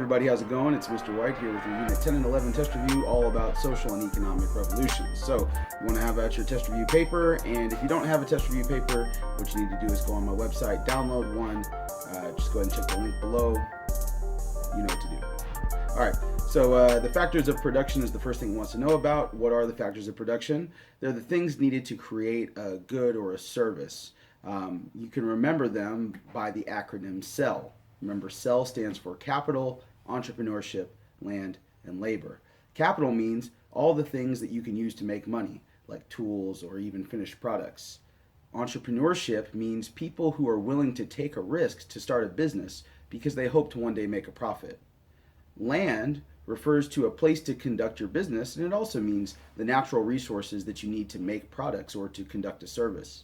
everybody, how's it going? It's Mr. White here with your Unit 10 and 11 test review, all about social and economic revolutions. So you want to have out your test review paper, and if you don't have a test review paper, what you need to do is go on my website, download one, just go ahead and check the link below. You know what to do. All right, so the factors of production is the first thing it wants to know about. What are the factors of production? They're the things needed to create a good or a service. You can remember them by the acronym CEL. Remember, CEL stands for capital, entrepreneurship, land, and labor. Capital means all the things that you can use to make money, like tools or even finished products. Entrepreneurship means people who are willing to take a risk to start a business because they hope to one day make a profit. Land refers to a place to conduct your business, and it also means the natural resources that you need to make products or to conduct a service.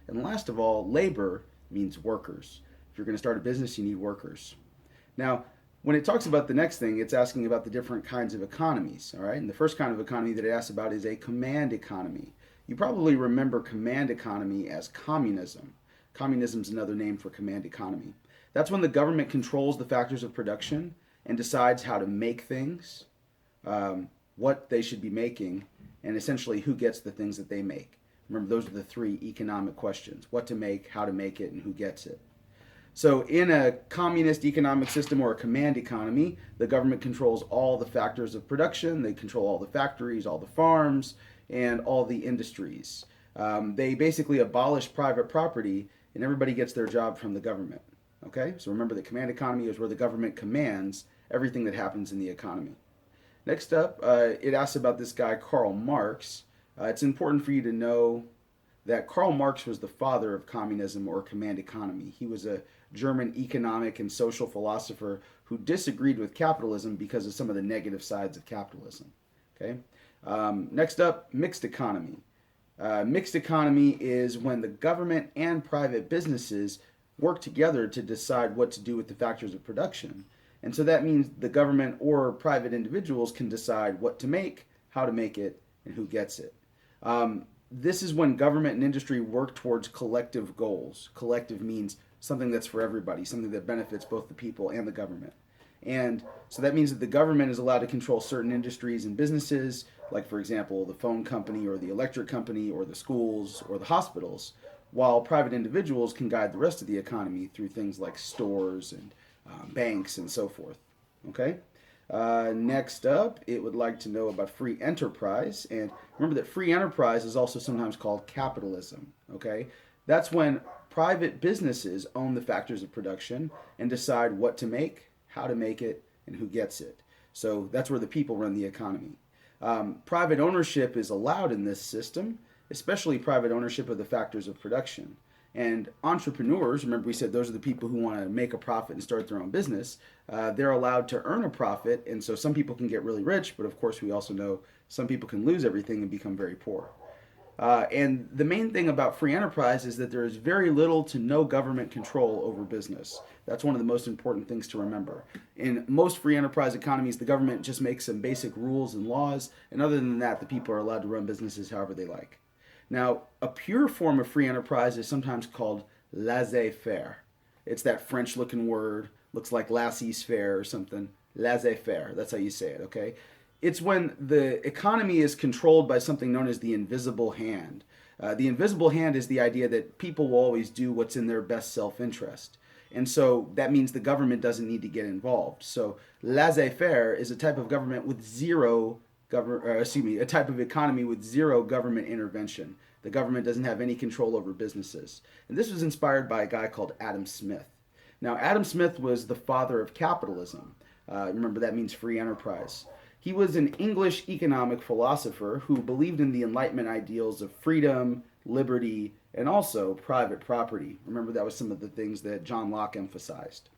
And last of all, labor means workers. If you're going to start a business, you need workers. Now, when it talks about the next thing, it's asking about the different kinds of economies, all right? And the first kind of economy that it asks about is a command economy. You probably remember command economy as communism. Communism is another name for command economy. That's when the government controls the factors of production and decides how to make things, what they should be making, and essentially who gets the things that they make. Remember, those are the three economic questions: what to make, how to make it, and who gets it. So in a communist economic system or a command economy, the government controls all the factors of production. They control all the factories, all the farms, and all the industries. They basically abolish private property, and everybody gets their job from the government. Okay, so remember, the command economy is where the government commands everything that happens in the economy. Next up, it asks about this guy, Karl Marx. It's important for you to know that Karl Marx was the father of communism or command economy. He was a German economic and social philosopher who disagreed with capitalism because of some of the negative sides of capitalism. Okay. Next up, mixed economy. Mixed economy is when the government and private businesses work together to decide what to do with the factors of production. And so that means the government or private individuals can decide what to make, how to make it, and who gets it. This is when government and industry work towards collective goals. Collective means something that's for everybody, something that benefits both the people and the government. And so that means that the government is allowed to control certain industries and businesses, like, for example, the phone company or the electric company or the schools or the hospitals, while private individuals can guide the rest of the economy through things like stores and banks and so forth. Okay? Next up, it would like to know about free enterprise. And remember that free enterprise is also sometimes called capitalism. Okay? That's when private businesses own the factors of production and decide what to make, how to make it, and who gets it. So that's where the people run the economy. Private ownership is allowed in this system, especially private ownership of the factors of production. And entrepreneurs, remember we said those are the people who want to make a profit and start their own business. They're allowed to earn a profit, and so some people can get really rich, but of course we also know some people can lose everything and become very poor. And the main thing about free enterprise is that there is very little to no government control over business. That's one of the most important things to remember. In most free enterprise economies, the government just makes some basic rules and laws, and other than that, the people are allowed to run businesses however they like. Now, a pure form of free enterprise is sometimes called Laissez Faire. It's that French-looking word, looks like Laissez Faire or something. Laissez Faire, that's how you say it, okay? It's when the economy is controlled by something known as the invisible hand. The invisible hand is the idea that people will always do what's in their best self-interest. And so that means the government doesn't need to get involved. So laissez-faire is a type of government with a type of economy with zero government intervention. The government doesn't have any control over businesses. And this was inspired by a guy called Adam Smith. Now, Adam Smith was the father of capitalism. Remember, that means free enterprise. He was an English economic philosopher who believed in the Enlightenment ideals of freedom, liberty, and also private property. Remember, that was some of the things that John Locke emphasized.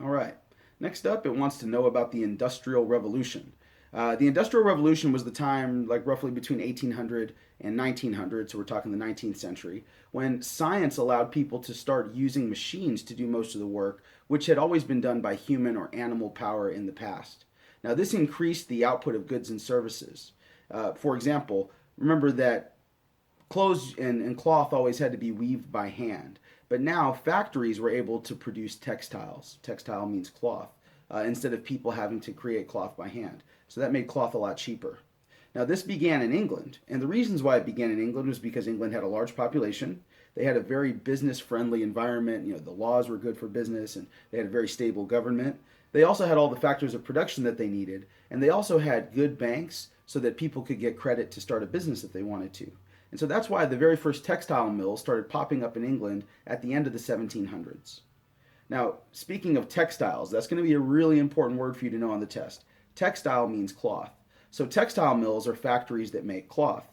All right. Next up, it wants to know about the Industrial Revolution. The Industrial Revolution was the time, like roughly between 1800 and 1900, so we're talking the 19th century, when science allowed people to start using machines to do most of the work, which had always been done by human or animal power in the past. Now, this increased the output of goods and services. For example, remember that clothes and cloth always had to be weaved by hand, but now factories were able to produce textiles. Textile means cloth. instead of people having to create cloth by hand. So that made cloth a lot cheaper. Now, this began in England, and the reasons why it began in England was because England had a large population. They had a very business-friendly environment. The laws were good for business, and they had a very stable government. They also had all the factors of production that they needed, and they also had good banks so that people could get credit to start a business if they wanted to. And so that's why the very first textile mills started popping up in England at the end of the 1700s. Now, speaking of textiles, that's going to be a really important word for you to know on the test. Textile means cloth. So textile mills are factories that make cloth.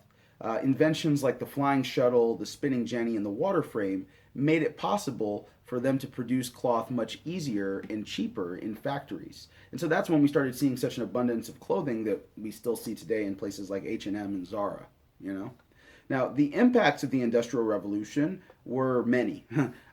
Inventions like the flying shuttle, the spinning jenny, and the water frame made it possible for them to produce cloth much easier and cheaper in factories. And so that's when we started seeing such an abundance of clothing that we still see today in places like H&M and Zara, Now, the impacts of the Industrial Revolution were many.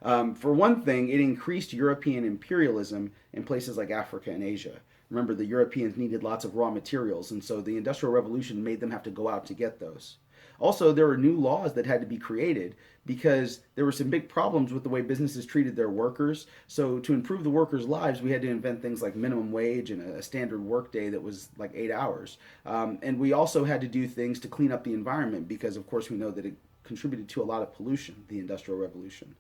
For one thing, it increased European imperialism in places like Africa and Asia. Remember, the Europeans needed lots of raw materials, and so the Industrial Revolution made them have to go out to get those. Also, there were new laws that had to be created because there were some big problems with the way businesses treated their workers. So to improve the workers' lives, we had to invent things like minimum wage and a standard workday that was like 8 hours. And we also had to do things to clean up the environment because, of course, we know that it contributed to a lot of pollution, the Industrial Revolution.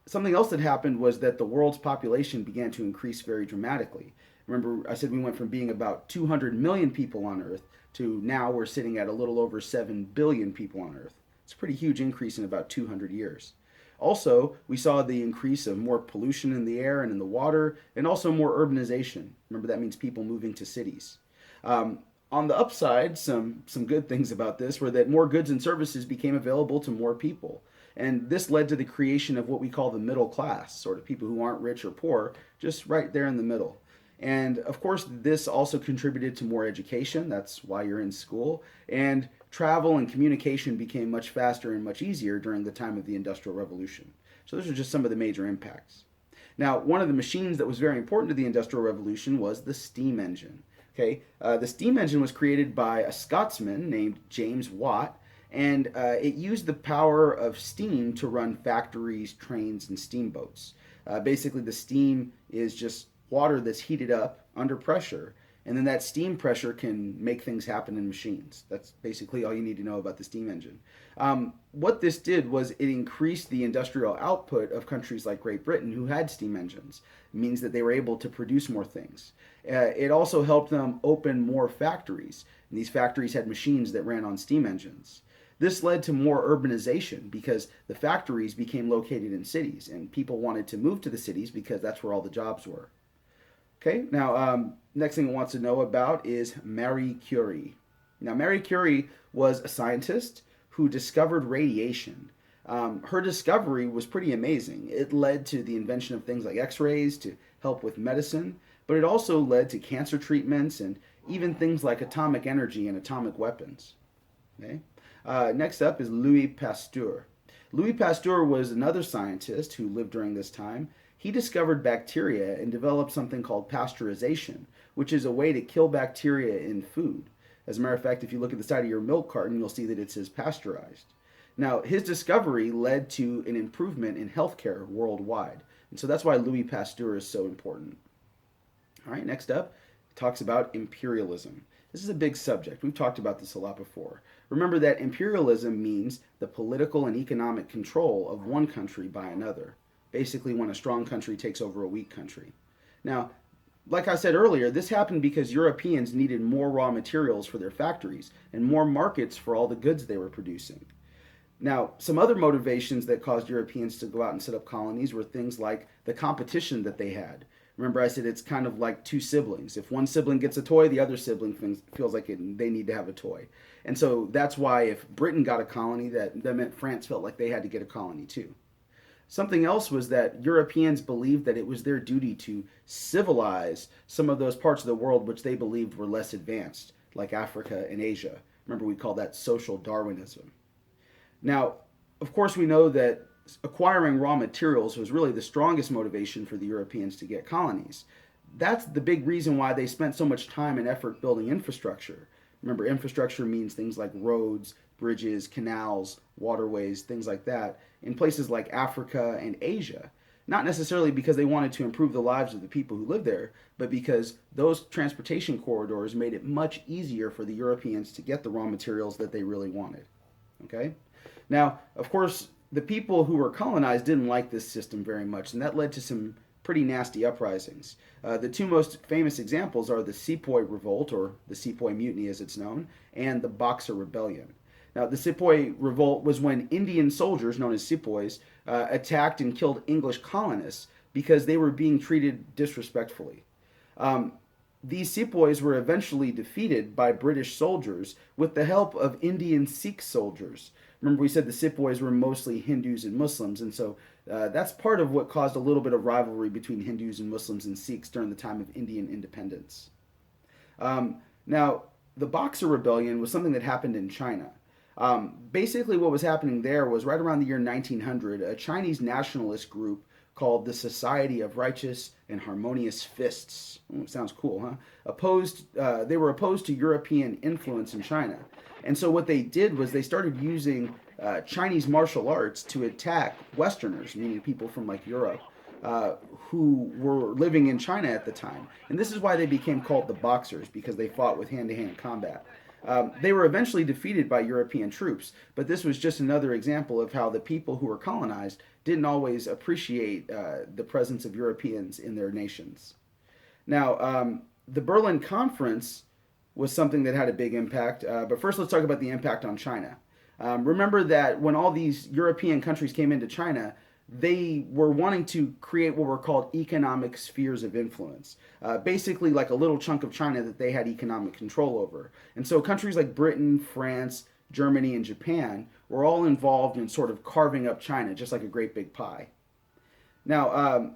Something else that happened was that the world's population began to increase very dramatically. Remember, I said we went from being about 200 million people on Earth to now we're sitting at a little over 7 billion people on Earth. It's a pretty huge increase in about 200 years. Also, we saw the increase of more pollution in the air and in the water, and also more urbanization. Remember, that means people moving to cities. On the upside, some good things about this were that more goods and services became available to more people. And this led to the creation of what we call the middle class, sort of people who aren't rich or poor, just right there in the middle. And of course, this also contributed to more education. That's why you're in school. And travel and communication became much faster and much easier during the time of the Industrial Revolution. So those are just some of the major impacts. Now, one of the machines that was very important to the Industrial Revolution was the steam engine. The steam engine was created by a Scotsman named James Watt, and it used the power of steam to run factories, trains, and steamboats. Basically, the steam is just water that's heated up under pressure, and then that steam pressure can make things happen in machines. That's basically all you need to know about the steam engine. What this did was it increased the industrial output of countries like Great Britain who had steam engines. It means that they were able to produce more things. It also helped them open more factories, and these factories had machines that ran on steam engines. This led to more urbanization because the factories became located in cities, and people wanted to move to the cities because that's where all the jobs were. Okay, now next thing I want to know about is Marie Curie. Now, Marie Curie was a scientist who discovered radiation. Her discovery was pretty amazing. It led to the invention of things like X-rays to help with medicine, but it also led to cancer treatments and even things like atomic energy and atomic weapons. Okay? Next up is Louis Pasteur. Louis Pasteur was another scientist who lived during this time. He discovered bacteria and developed something called pasteurization, which is a way to kill bacteria in food. As a matter of fact, if you look at the side of your milk carton, you'll see that it says pasteurized. Now, his discovery led to an improvement in healthcare worldwide. And so that's why Louis Pasteur is so important. All right, next up, it talks about imperialism. This is a big subject. We've talked about this a lot before. Remember that imperialism means the political and economic control of one country by another. Basically, when a strong country takes over a weak country. Now, like I said earlier, this happened because Europeans needed more raw materials for their factories and more markets for all the goods they were producing. Now, some other motivations that caused Europeans to go out and set up colonies were things like the competition that they had. Remember, I said it's kind of like two siblings. If one sibling gets a toy, the other sibling feels like they need to have a toy. And so that's why if Britain got a colony, that meant France felt like they had to get a colony too. Something else was that Europeans believed that it was their duty to civilize some of those parts of the world which they believed were less advanced, like Africa and Asia. Remember, we call that social Darwinism. Now, of course, we know that acquiring raw materials was really the strongest motivation for the Europeans to get colonies. That's the big reason why they spent so much time and effort building infrastructure. Remember, infrastructure means things like roads, bridges, canals, waterways, things like that, in places like Africa and Asia. not necessarily because they wanted to improve the lives of the people who lived there, but because those transportation corridors made it much easier for the Europeans to get the raw materials that they really wanted. Okay? Now, of course, the people who were colonized didn't like this system very much, and that led to some pretty nasty uprisings. The two most famous examples are the Sepoy Revolt, or the Sepoy Mutiny as it's known, and the Boxer Rebellion. Now, the Sepoy Revolt was when Indian soldiers, known as sepoys, attacked and killed English colonists because they were being treated disrespectfully. These sepoys were eventually defeated by British soldiers with the help of Indian Sikh soldiers. Remember, we said the sepoys were mostly Hindus and Muslims, and so that's part of what caused a little bit of rivalry between Hindus and Muslims and Sikhs during the time of Indian independence. Now, the Boxer Rebellion was something that happened in China. Basically, what was happening there was right around the year 1900, a Chinese nationalist group called the Society of Righteous and Harmonious Fists. Sounds cool, huh? They were opposed to European influence in China. And so what they did was they started using Chinese martial arts to attack Westerners, meaning people from like Europe, who were living in China at the time. And this is why they became called the Boxers, because they fought with hand-to-hand combat. They were eventually defeated by European troops, but this was just another example of how the people who were colonized didn't always appreciate the presence of Europeans in their nations. Now, the Berlin Conference was something that had a big impact, but first let's talk about the impact on China. Remember that when all these European countries came into China, they were wanting to create what were called economic spheres of influence. Basically like a little chunk of China that they had economic control over. And so countries like Britain, France, Germany, and Japan were all involved in sort of carving up China, just like a great big pie. Now,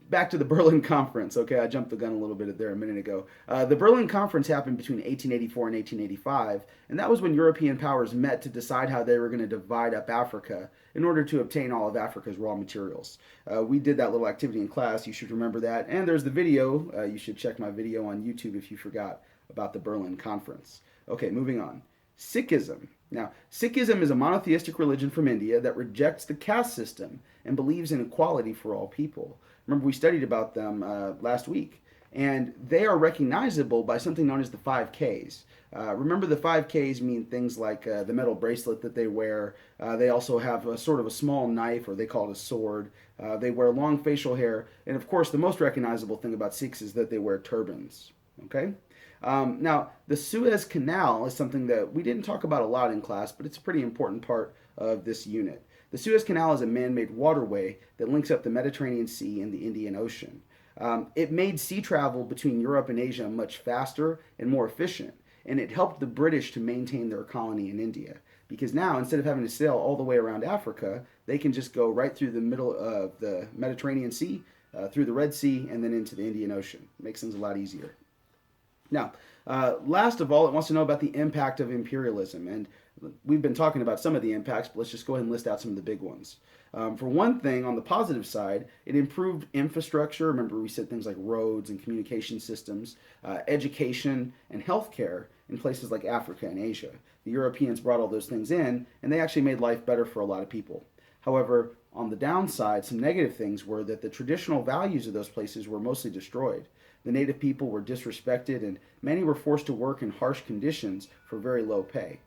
back to the Berlin Conference. Okay, I jumped the gun a little bit there a minute ago. The Berlin Conference happened between 1884 and 1885, and that was when European powers met to decide how they were going to divide up Africa in order to obtain all of Africa's raw materials. We did that little activity in class. You should remember that. And there's the video. You should check my video on YouTube if you forgot about the Berlin Conference. Okay, moving on. Sikhism. Now, Sikhism is a monotheistic religion from India that rejects the caste system and believes in equality for all people. Remember, we studied about them last week, and they are recognizable by something known as the 5 Ks. Remember, the 5 Ks mean things like the metal bracelet that they wear. They also have a sort of a small knife, or they call it a sword. They wear long facial hair, and of course, the most recognizable thing about Sikhs is that they wear turbans. Okay? Now, the Suez Canal is something that we didn't talk about a lot in class, but it's a pretty important part of this unit. The Suez Canal is a man-made waterway that links up the Mediterranean Sea and the Indian Ocean. It made sea travel between Europe and Asia much faster and more efficient, and it helped the British to maintain their colony in India. Because now, instead of having to sail all the way around Africa, they can just go right through the middle of the Mediterranean Sea, through the Red Sea, and then into the Indian Ocean. It makes things a lot easier. Now, last of all, it wants to know about the impact of imperialism. And we've been talking about some of the impacts, but let's just go ahead and list out some of the big ones. For one thing, on the positive side, it improved infrastructure. Remember, we said things like roads and communication systems, education, and healthcare in places like Africa and Asia. The Europeans brought all those things in, and they actually made life better for a lot of people. However, on the downside, some negative things were that the traditional values of those places were mostly destroyed. The native people were disrespected, and many were forced to work in harsh conditions for very low pay.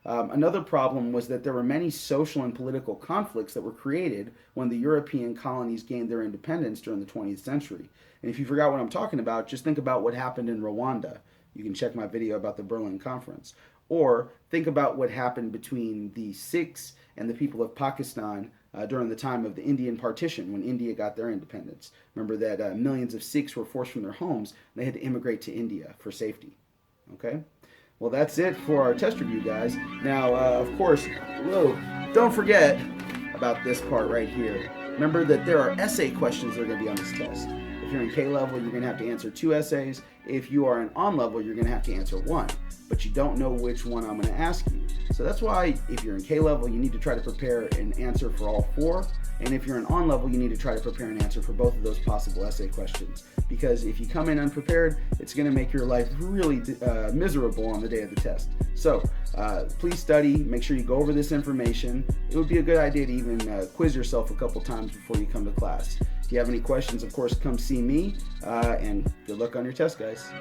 Another problem was that there were many social and political conflicts that were created when the European colonies gained their independence during the 20th century. And if you forgot what I'm talking about, just think about what happened in Rwanda. You can check my video about the Berlin Conference. Or think about what happened between the Sikhs and the people of Pakistan during the time of the Indian partition, when India got their independence. Remember that millions of Sikhs were forced from their homes, and they had to immigrate to India for safety. Okay? Well, that's it for our test review, guys. Now, of course, don't forget about this part right here. Remember that there are essay questions that are going to be on this test. If you're in K-level, you're going to have to answer 2 essays. If you are in on-level, you're going to have to answer 1. But you don't know which one I'm going to ask you. So that's why if you're in K-level, you need to try to prepare an answer for all 4. And if you're an on level, you need to try to prepare an answer for both of those possible essay questions. Because if you come in unprepared, it's going to make your life really miserable on the day of the test. So please study, make sure you go over this information. It would be a good idea to even quiz yourself a couple times before you come to class. If you have any questions, of course, come see me, and good luck on your test, guys.